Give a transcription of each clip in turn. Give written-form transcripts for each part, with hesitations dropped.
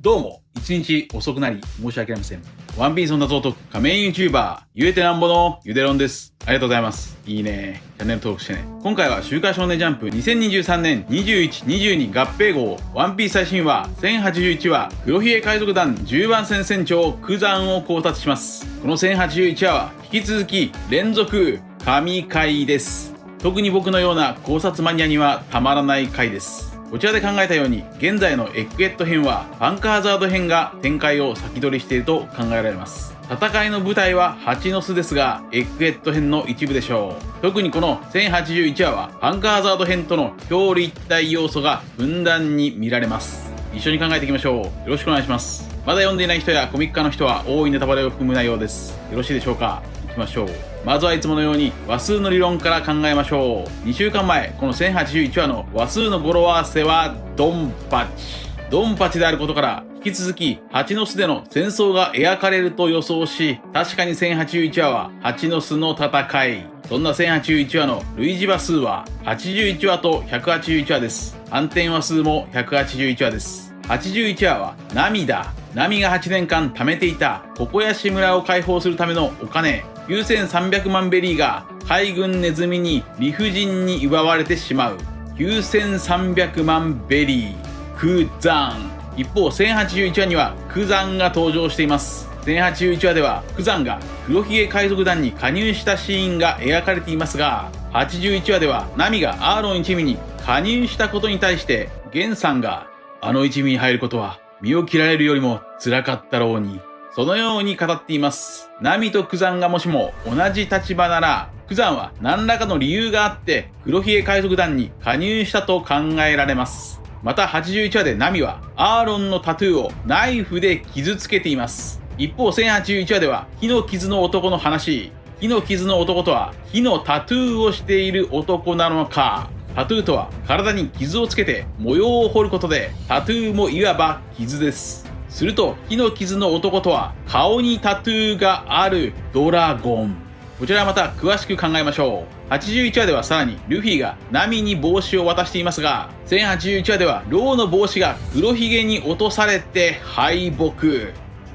どうも、一日遅くなり申し訳ありません。ワンピースの謎を解く仮面 YouTuber、ゆえてなんぼのゆでろんです。ありがとうございます。いいね。チャンネル登録してね。今回は週刊少年ジャンプ2023年21、22合併号、ワンピース最新話1081話、黒ひげ海賊団10番戦船長、クザンを考察します。この1081話は、引き続き連続神回です。特に僕のような考察マニアにはたまらない回です。こちらで考えたように、現在のエッグエット編はバンカーザード編が展開を先取りしていると考えられます。戦いの舞台は蜂の巣ですが、エッグエット編の一部でしょう。特にこの1081話はバンカーザード編との表裏一体要素がふんだんに見られます。一緒に考えていきましょう。よろしくお願いします。まだ読んでいない人やコミック化の人は多いネタバレを含む内容です。よろしいでしょうか。いきましょう。まずはいつものように話数の理論から考えましょう。2週間前、この1081話の話数の語呂合わせはドンパチ。ドンパチであることから、引き続き蜂の巣での戦争が描かれると予想し、確かに1081話は蜂の巣の戦い。そんな1081話の類似話数は81話と181話です。反転話数も181話です。81話は涙。ナミが8年間貯めていたココヤシ村を解放するためのお金9300万ベリーが海軍ネズミに理不尽に奪われてしまう。9300万ベリー。クザン。一方1081話にはクザンが登場しています。1081話ではクザンが黒ひげ海賊団に加入したシーンが描かれていますが、81話ではナミがアーロン一味に加入したことに対してゲンさんがあの一味に入ることは身を切られるよりも辛かったろうに、そのように語っています。ナミとクザンがもしも同じ立場なら、クザンは何らかの理由があって黒ひげ海賊団に加入したと考えられます。また81話でナミはアーロンのタトゥーをナイフで傷つけています。一方1081話では火の傷の男の話。火の傷の男とは火のタトゥーをしている男なのか。タトゥーとは体に傷をつけて模様を彫ることで、タトゥーもいわば傷です。すると火の傷の男とは顔にタトゥーがあるドラゴン。こちらはまた詳しく考えましょう。81話ではさらにルフィがナミに帽子を渡していますが、1081話ではローの帽子が黒ひげに落とされて敗北。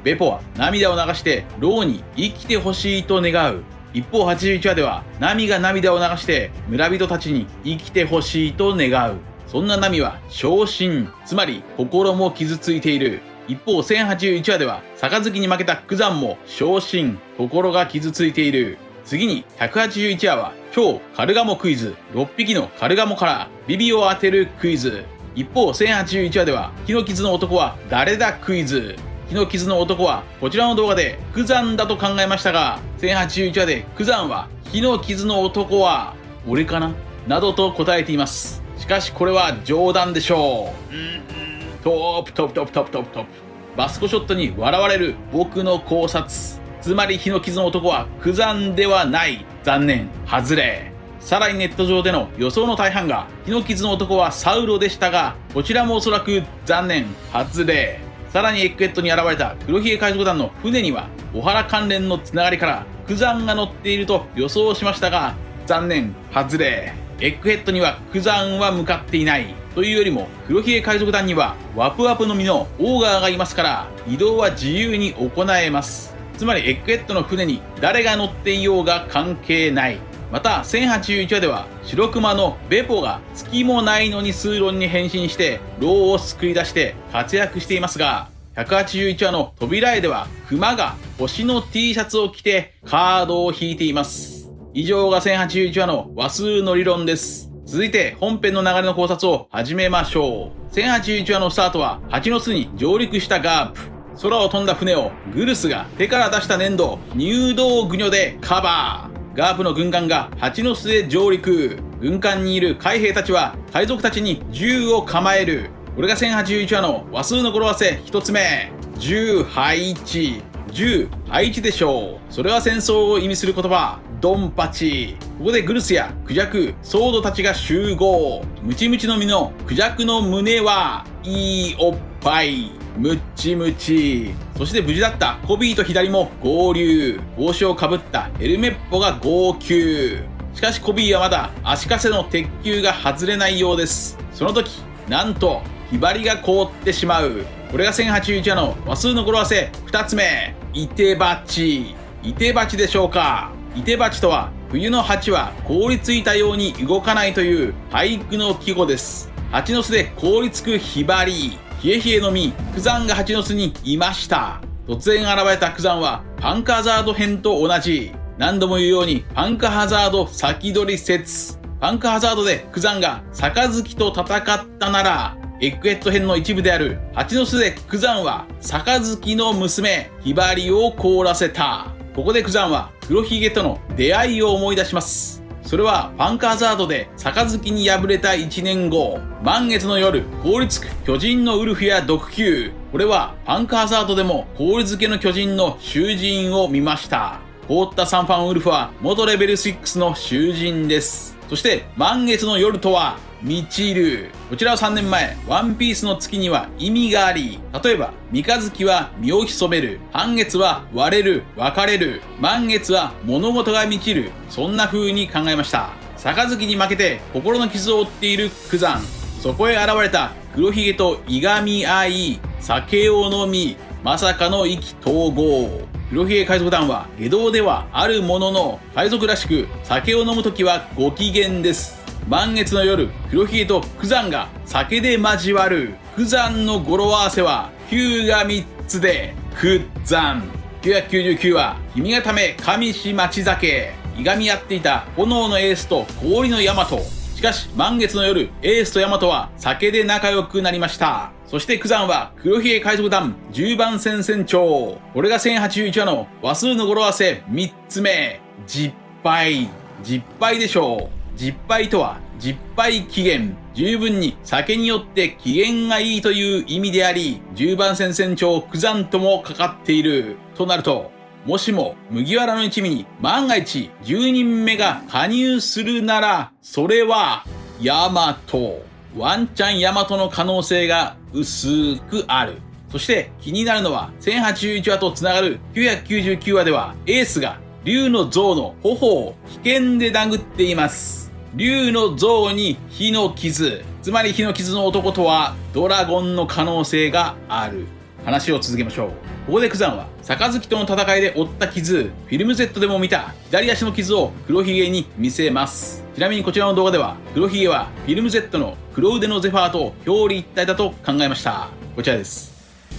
ベポは涙を流してローに生きてほしいと願う。一方81話ではナミが涙を流して村人たちに生きてほしいと願う。そんなナミは傷心、つまり心も傷ついている。一方1081話では杯に負けたクザンも傷心、心が傷ついている。次に181話は超カルガモクイズ、6匹のカルガモからビビを当てるクイズ。一方1081話では火の傷の男は誰だクイズ。火の傷の男はこちらの動画でクザンだと考えましたが、1081話でクザンは火の傷の男は俺かななどと答えています。しかしこれは冗談でしょう。トップ。バスコショットに笑われる僕の考察。つまり火の傷の男はクザンではない。残念。外れ。さらにネット上での予想の大半が火の傷の男はサウロでしたが、こちらもおそらく残念。外れ。さらにエッグエットに現れた黒ひげ海賊団の船にはオハラ関連のつながりからクザンが乗っていると予想しましたが、残念。外れ。エッグヘッドにはクザンは向かっていないというよりも、黒ひげ海賊団にはワプワプの実のオーガーがいますから、移動は自由に行えます。つまりエッグヘッドの船に誰が乗っていようが関係ない。また1081話では白熊のベポが月もないのにスーロンに変身してローを救い出して活躍していますが、181話の扉絵では熊が星の T シャツを着てカードを引いています。以上が1081話の話数の理論です。続いて本編の流れの考察を始めましょう。1081話のスタートは蜂の巣に上陸したガープ。空を飛んだ船をグルスが手から出した粘土入道グニョでカバー。ガープの軍艦が蜂の巣へ上陸。軍艦にいる海兵たちは海賊たちに銃を構える。これが1081話の話数の語呂合わせ一つ目。銃配置。銃配置でしょう。それは戦争を意味する言葉。ドンパチ。ここでグルスやクジャク、ソードたちが集合。ムチムチの実のクジャクの胸はいいおっぱい。ムッチムチ。そして無事だったコビーと左も合流。帽子をかぶったエルメッポが号泣。しかしコビーはまだ足かせの鉄球が外れないようです。その時なんとひばりが凍ってしまう。これが1081話の話数の語呂合わせ2つ目。いてばち。いてばちでしょうか。いてばちとは、冬の蜂は凍りついたように動かないという俳句の季語です。蜂の巣で凍りつくヒバリ。冷え冷えの実、クザンが蜂の巣にいました。突然現れたクザンはパンクハザード編と同じ。何度も言うようにパンクハザード先取り説。パンクハザードでクザンが杯と戦ったなら、エッグヘッド編の一部である蜂の巣でクザンは杯の娘ヒバリを凍らせた。ここでクザンは黒ひげとの出会いを思い出します。それはパンクハザードで杯に敗れた1年後、満月の夜凍りつく巨人のウルフや毒球。これはパンクハザードでも氷漬けの巨人の囚人を見ました。凍ったサンファンウルフは元レベル6の囚人です。そして満月の夜とは満ちる。こちらは3年前、ワンピースの月には意味があり、例えば、三日月は身を潜める、半月は割れる、分かれる、満月は物事が満ちる、そんな風に考えました。杯に負けて心の傷を負っているクザン。そこへ現れた黒ひげといがみ合い、酒を飲み、まさかの意気投合。黒ひげ海賊団は下道ではあるものの、海賊らしく酒を飲むときはご機嫌です。満月の夜、黒ひげとクザンが酒で交わる。クザンの語呂合わせは9が3つでクザン。999は君がため上市町酒。いがみ合っていた炎のエースと氷のヤマト。しかし満月の夜、エースとヤマトは酒で仲良くなりました。そしてクザンは黒ひげ海賊団10番戦船長。これが1081話の話数の語呂合わせ3つ目。実杯。実杯でしょう。実杯とは実杯期限。十分に酒によって機嫌がいいという意味であり、10番戦船長クザンともかかっている。となると、もしも麦わらの一味に万が一10人目が加入するなら、それはヤマト。ワンチャンヤマトの可能性が薄くある。そして気になるのは1081話とつながる999話ではエースが竜の像の頬を危険で殴っています。竜の像に火の傷。つまり火の傷の男とはドラゴンの可能性がある。話を続けましょう。ここでクザンは杯との戦いで負った傷、フィルム Z でも見た左足の傷を黒ひげに見せます。ちなみにこちらの動画では黒ひげはフィルム Z の黒腕のゼファーと表裏一体だと考えました。こちらです。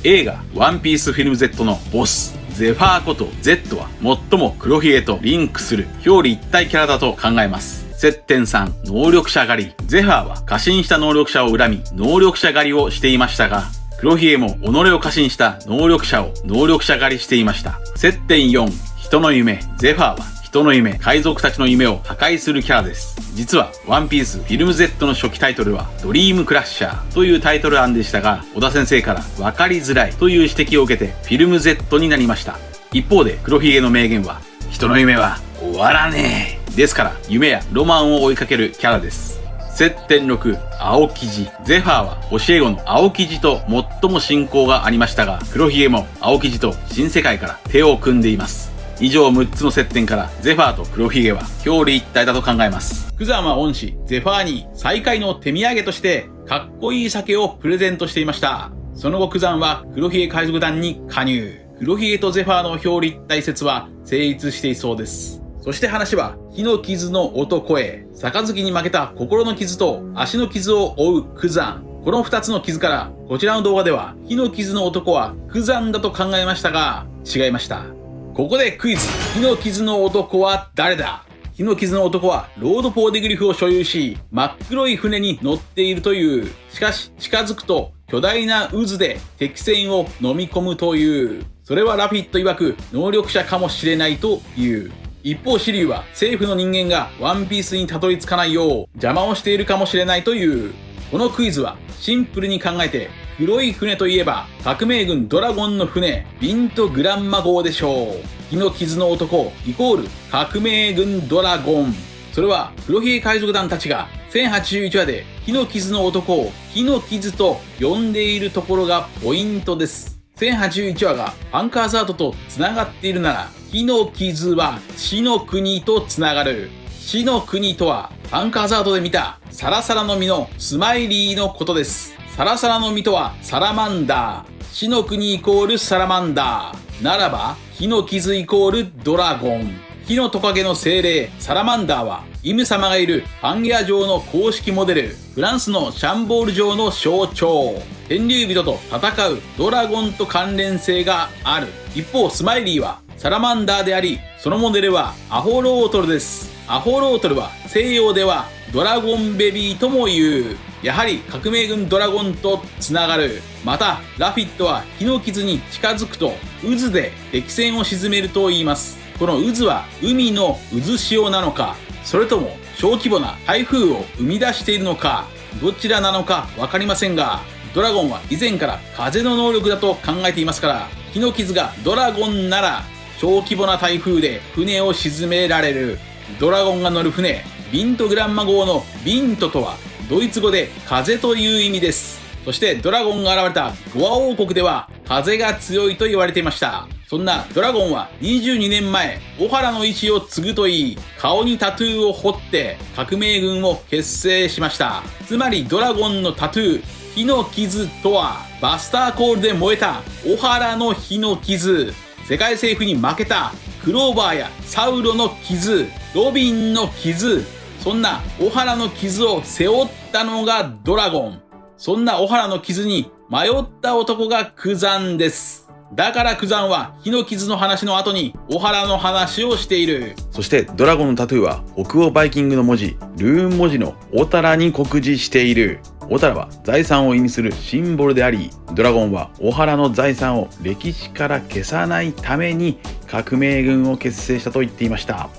映画ワンピースフィルム Z のボスゼファーこと Z は最も黒ひげとリンクする表裏一体キャラだと考えます。接点3、能力者狩り。ゼファーは過信した能力者を恨み、能力者狩りをしていましたが、黒ひげも己を過信した能力者を能力者狩りしていました。接点4、人の夢。ゼファーは人の夢、海賊たちの夢を破壊するキャラです。実は、ワンピースフィルム Z の初期タイトルは、ドリームクラッシャーというタイトル案でしたが、小田先生から分かりづらいという指摘を受けて、フィルム Z になりました。一方で、黒ひげの名言は、人の夢は終わらねえ。ですから、夢やロマンを追いかけるキャラです。接点6、青生地。ゼファーは教え子の青生地と最も親交がありましたが、黒ひげも青生地と新世界から手を組んでいます。以上6つの接点からゼファーと黒ひげは表裏一体だと考えます。クザンは恩師ゼファーに再会の手土産としてかっこいい酒をプレゼントしていました。その後クザンは黒ひげ海賊団に加入。黒ひげとゼファーの表裏一体説は成立していそうです。そして話は火の傷の男へ。杯に負けた心の傷と足の傷を負うクザン。この2つの傷からこちらの動画では火の傷の男はクザンだと考えましたが違いました。ここでクイズ。火の傷の男は誰だ？火の傷の男はロード・ポーデグリフを所有し真っ黒い船に乗っているという。しかし近づくと巨大な渦で敵船を飲み込むという。それはラフィット曰く能力者かもしれないという。一方シリュウは政府の人間がワンピースにたどり着かないよう邪魔をしているかもしれないという。このクイズはシンプルに考えて黒い船といえば革命軍ドラゴンの船ビントグランマ号でしょう。火の傷の男イコール革命軍ドラゴン。それは黒ひげ海賊団たちが1081話で火の傷の男を火の傷と呼んでいるところがポイントです。1081話がパンクハザードとつながっているなら火の傷は死の国とつながる。死の国とはパンクハザードで見たサラサラの実のスマイリーのことです。サラサラの実とはサラマンダー。死の国イコールサラマンダー。ならば、火の傷イコールドラゴン。火のトカゲの精霊、サラマンダーは、イム様がいるパンゲア城の公式モデル、フランスのシャンボール城の象徴。天竜人と戦うドラゴンと関連性がある。一方、スマイリーはサラマンダーであり、そのモデルはアホロートルです。アホロートルは西洋ではドラゴンベビーとも言う。やはり革命軍ドラゴンとつながる。また、ラフィットは火の傷に近づくと渦で敵船を沈めると言います。この渦は海の渦潮なのか、それとも小規模な台風を生み出しているのか、どちらなのかわかりませんが、ドラゴンは以前から風の能力だと考えていますから、火の傷がドラゴンなら小規模な台風で船を沈められる。ドラゴンが乗る船、ビントグランマ号のビントとはドイツ語で風という意味です。そしてドラゴンが現れたゴア王国では風が強いと言われていました。そんなドラゴンは22年前、小原の意志を継ぐといい、顔にタトゥーを彫って革命軍を結成しました。つまりドラゴンのタトゥー、火の傷とは、バスターコールで燃えた小原の火の傷、世界政府に負けたクローバーやサウロの傷、ロビンの傷、そんな小原の傷を背負ったのがドラゴン。そんな小原の傷に迷った男がクザンです。だからクザンは火の傷の話の後に小原の話をしている。そしてドラゴンのタトゥーは北欧バイキングの文字、ルーン文字のオタラに酷似している。オタラは財産を意味するシンボルであり、ドラゴンは小原の財産を歴史から消さないために革命軍を結成したと言っていました。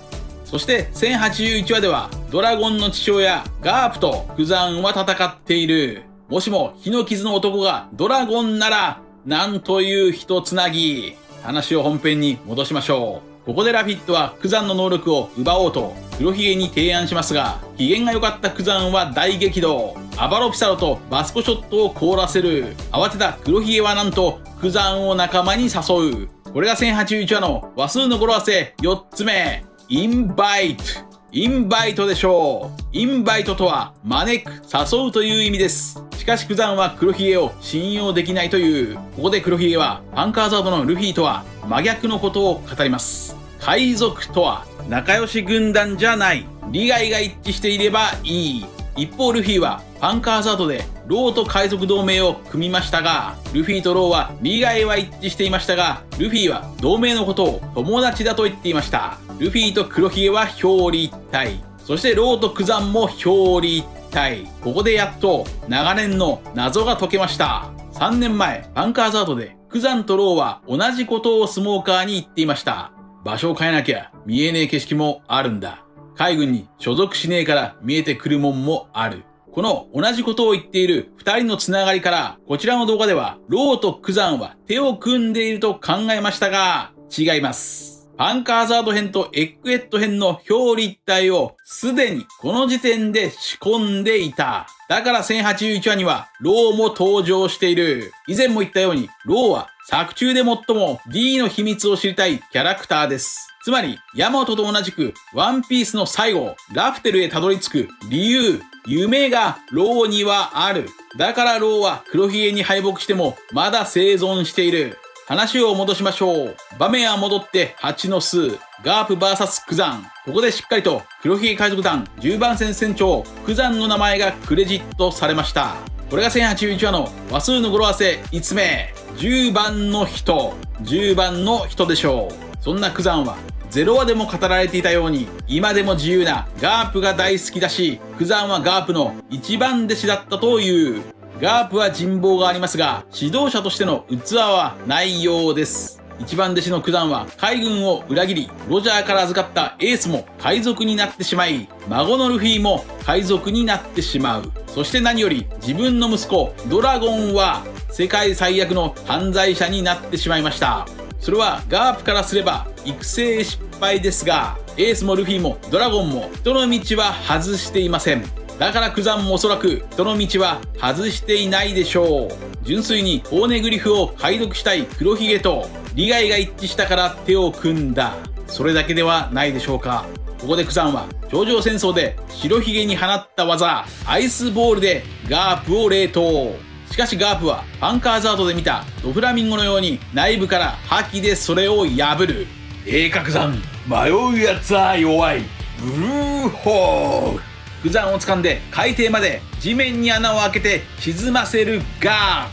そして1081話ではドラゴンの父親ガープとクザンは戦っている。もしも火の傷の男がドラゴンなら、なんという人つなぎ。話を本編に戻しましょう。ここでラフィットはクザンの能力を奪おうと黒ひげに提案しますが、機嫌が良かったクザンは大激怒。アバロピサロとバスコショットを凍らせる。慌てた黒ひげはなんとクザンを仲間に誘う。これが1081話の話数の語呂合わせ4つ目。インバイト。インバイトでしょう。インバイトとは招く、誘うという意味です。しかしクザンは黒ひげを信用できないという。ここで黒ひげはパンカーザードのルフィとは真逆のことを語ります。海賊とは仲良し軍団じゃない。利害が一致していればいい。一方ルフィはパンカーザードでローと海賊同盟を組みましたが、ルフィとローは利害は一致していましたが、ルフィは同盟のことを友達だと言っていました。ルフィと黒ひげは表裏一体。そしてローとクザンも表裏一体。ここでやっと長年の謎が解けました。3年前、パンカーザードでクザンとローは同じことをスモーカーに言っていました。場所を変えなきゃ見えねえ景色もあるんだ。海軍に所属しねえから見えてくるもんもある。この同じことを言っている2人のつながりから、こちらの動画ではローとクザンは手を組んでいると考えましたが、違います。パンカーザード編とエッグヘッド編の表裏一体をすでにこの時点で仕込んでいた。だから1081話にはローも登場している。以前も言ったようにローは作中で最も D の秘密を知りたいキャラクターです。つまりヤマトと同じくワンピースの最後、ラフテルへたどり着く理由、夢がローにはある。だからローは黒ひげに敗北してもまだ生存している。話を戻しましょう。場面は戻って8の数。ガープ VS クザン。ここでしっかりと黒ひげ海賊団10番船船長クザンの名前がクレジットされました。これが1081話の話数の語呂合わせ5つ目。10番の人。10番の人でしょう。そんなクザンは0話でも語られていたように今でも自由なガープが大好きだし、クザンはガープの一番弟子だったという。ガープは人望がありますが、指導者としての器はないようです。一番弟子のクザンは海軍を裏切り、ロジャーから預かったエースも海賊になってしまい、孫のルフィも海賊になってしまう。そして何より自分の息子ドラゴンは世界最悪の犯罪者になってしまいました。それはガープからすれば育成失敗ですが、エースもルフィもドラゴンも人の道は外していません。だからクザンもおそらく人の道は外していないでしょう。純粋にホーネグリフを解読したい黒ひげと利害が一致したから手を組んだ。それだけではないでしょうか。ここでクザンは頂上戦争で白ひげに放った技アイスボールでガープを冷凍。しかしガープはパンカーザードで見たドフラミンゴのように内部から覇気でそれを破る。鋭角山、迷うやつは弱い。ブルーホール。クザンを掴んで海底まで地面に穴を開けて沈ませるガー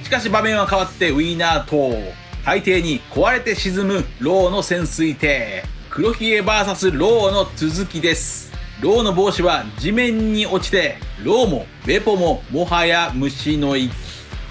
プ。しかし場面は変わってウィーナー島。海底に壊れて沈むローの潜水艇。黒ひげ VS ローの続きです。ローの帽子は地面に落ちて、ローもベポももはや虫の息。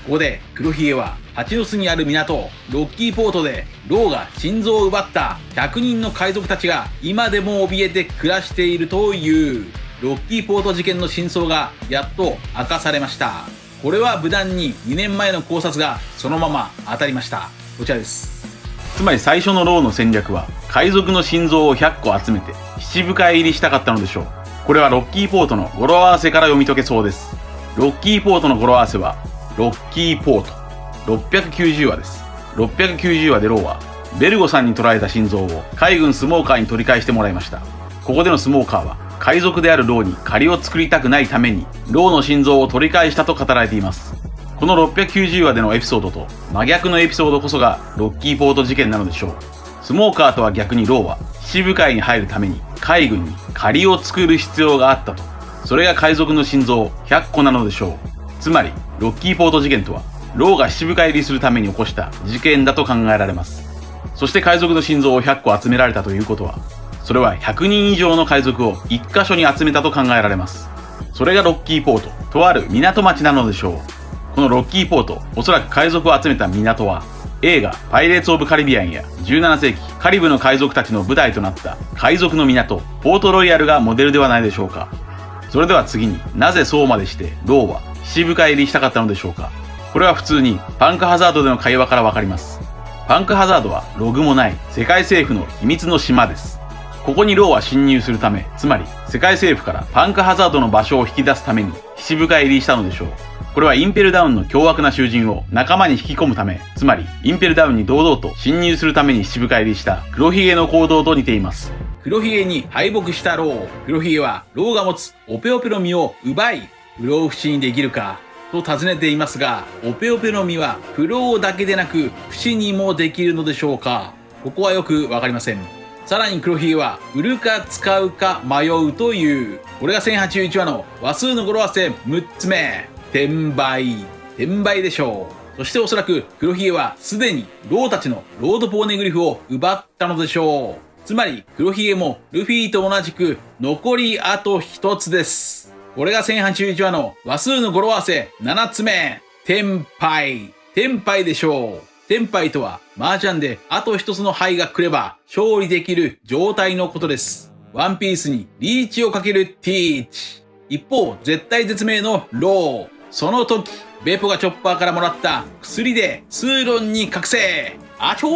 ここで黒ひげは蜂の巣にある港ロッキーポートでローが心臓を奪った100人の海賊たちが今でも怯えて暮らしているというロッキーポート事件の真相がやっと明かされました。これは無難に2年前の考察がそのまま当たりました。こちらです。つまり最初のローの戦略は海賊の心臓を100個集めて七部会入りしたかったのでしょう。これはロッキーポートの語呂合わせから読み解けそうです。ロッキーポートの語呂合わせはロッキーポート690話です。690話でローはベルゴさんに捕らえた心臓を海軍スモーカーに取り返してもらいました。ここでのスモーカーは海賊であるローに借りを作りたくないためにローの心臓を取り返したと語られています。この690話でのエピソードと真逆のエピソードこそがロッキーポート事件なのでしょう。スモーカーとは逆にローは七部会に入るために海軍に借りを作る必要があったと。それが海賊の心臓100個なのでしょう。つまりロッキーポート事件とはローが七部会入りするために起こした事件だと考えられます。そして海賊の心臓を100個集められたということは、それは100人以上の海賊を1箇所に集めたと考えられます。それがロッキーポート、とある港町なのでしょう。このロッキーポート、おそらく海賊を集めた港は、映画パイレーツ・オブ・カリビアンや17世紀カリブの海賊たちの舞台となった海賊の港、ポートロイヤルがモデルではないでしょうか。それでは次になぜそうまでしてローは七部会入りしたかったのでしょうか。これは普通にパンクハザードでの会話からわかります。パンクハザードはログもない世界政府の秘密の島です。ここにローは侵入するため、つまり世界政府からパンクハザードの場所を引き出すために七部会入りしたのでしょう。これはインペルダウンの凶悪な囚人を仲間に引き込むため、つまりインペルダウンに堂々と侵入するために七部会入りした黒ひげの行動と似ています。黒ひげに敗北したロー。黒ひげはローが持つオペオペの実を奪い、不老不死にできるかと尋ねていますが、オペオペの実は不老だけでなく不死にもできるのでしょうか。ここはよくわかりません。さらに黒ひげは売るか使うか迷うという。これが1081話の話数の語呂合わせ6つ目。転売。転売でしょう。そしておそらく黒ひげはすでにローたちのロードポーネグリフを奪ったのでしょう。つまり黒ひげもルフィと同じく残りあと1つです。これが1081話の話数の語呂合わせ7つ目。転売。転売でしょう。転売とは麻雀であと一つの牌が来れば勝利できる状態のことです。ワンピースにリーチをかけるティーチ。一方、絶対絶命のロー。その時、ベポがチョッパーからもらった薬で通路に覚醒。あちょ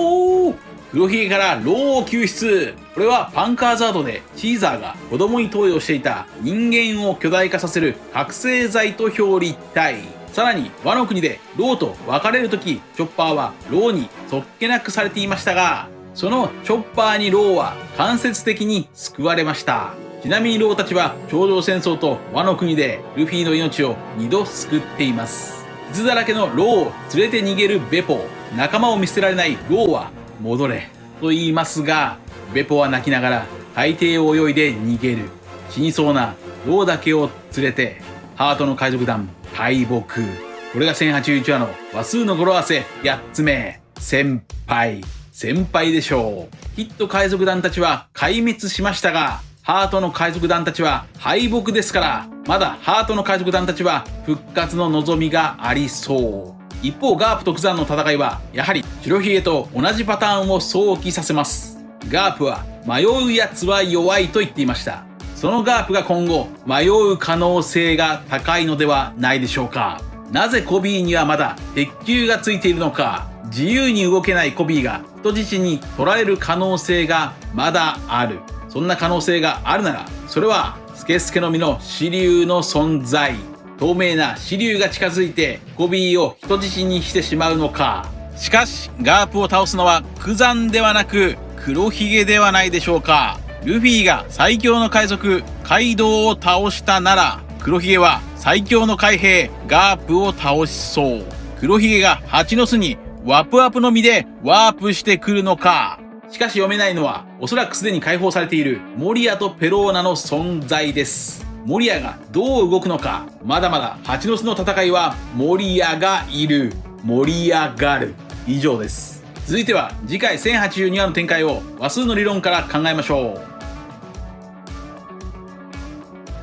ー。黒ひげからローを救出。これはパンカーザードでシーザーが子供に投与していた人間を巨大化させる覚醒剤と表裏一体。さらにワノ国でローと別れるとき、チョッパーはローにそっけなくされていましたが、そのチョッパーにローは間接的に救われました。ちなみにローたちは頂上戦争とワノ国でルフィの命を2度救っています。傷だらけのローを連れて逃げるベポ。仲間を見捨てられないローは戻れと言いますが、ベポは泣きながら海底を泳いで逃げる。死にそうなローだけを連れてハートの海賊団敗北。これが1081話の話数の語呂合わせ8つ目。先輩。先輩でしょう。きっと海賊団たちは壊滅しましたが、ハートの海賊団たちは敗北ですから、まだハートの海賊団たちは復活の望みがありそう。一方、ガープとクザンの戦いはやはり白ひげと同じパターンを想起させます。ガープは迷うやつは弱いと言っていました。そのガープが今後迷う可能性が高いのではないでしょうか。なぜコビーにはまだ鉄球がついているのか。自由に動けないコビーが人質に取られる可能性がまだある。そんな可能性があるなら、それはスケスケの実の支流の存在。透明な支流が近づいてコビーを人質にしてしまうのか。しかしガープを倒すのはクザンではなく黒ひげではないでしょうか。ルフィが最強の海賊カイドウを倒したなら、黒ひげは最強の海兵ガープを倒しそう。黒ひげが蜂の巣にワプワプの実でワープしてくるのか。しかし読めないのは、おそらくすでに解放されているモリアとペローナの存在です。モリアがどう動くのか。まだまだ蜂の巣の戦いはモリアがいる。盛り上がる。以上です。続いては次回1082話の展開を話数の理論から考えましょう。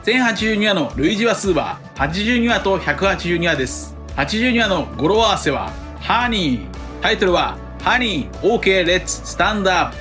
1082話の類似話数は82話と182話です。82話の語呂合わせはハニー。タイトルはハニー OK Let's Stand Up。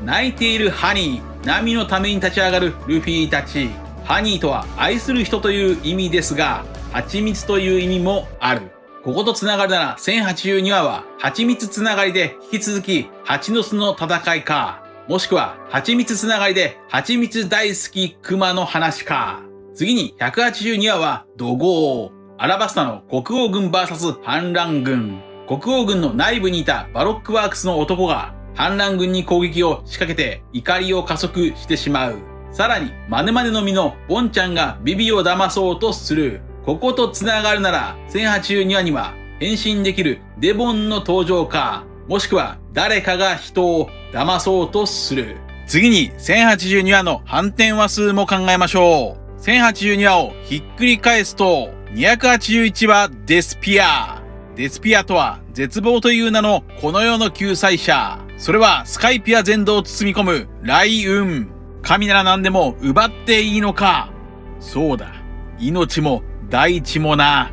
泣いているハニー。波のために立ち上がるルフィたち。ハニーとは愛する人という意味ですが、蜂蜜という意味もある。こことつながるなら1082話は蜂蜜つながりで引き続き蜂の巣の戦いか、もしくは蜂蜜つながりで蜂蜜大好きクマの話か。次に182話は怒号。アラバスタの国王軍 VS 反乱軍。国王軍の内部にいたバロックワークスの男が反乱軍に攻撃を仕掛けて怒りを加速してしまう。さらにマネマネの実のボンちゃんがビビを騙そうとする。こことつながるなら1082話には変身できるデボンの登場か、もしくは誰かが人を騙そうとする。次に1082話の反転話数も考えましょう。1082話をひっくり返すと281話デスピア。デスピアとは絶望という名のこの世の救済者。それはスカイピア全土を包み込む雷雲。神なら何でも奪っていいのか。そうだ、命も大地もな。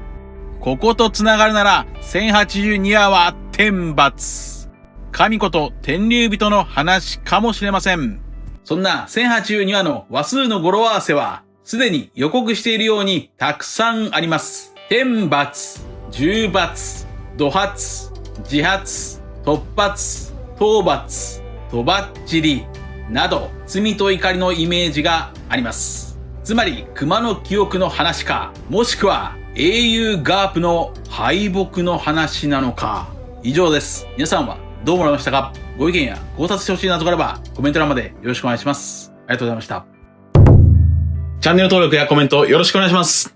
こことつながるなら1082話は天罰。神こと天竜人の話かもしれません。そんな1082話の話数の語呂合わせはすでに予告しているようにたくさんあります。天罰、重罰、土発、自発、突発、討伐、とばっちりなど罪と怒りのイメージがあります。つまり熊の記憶の話か、もしくは英雄ガープの敗北の話なのか。以上です。皆さんはどう思われましたか？ご意見や考察してほしいなどがあればコメント欄までよろしくお願いします。ありがとうございました。チャンネル登録やコメントよろしくお願いします。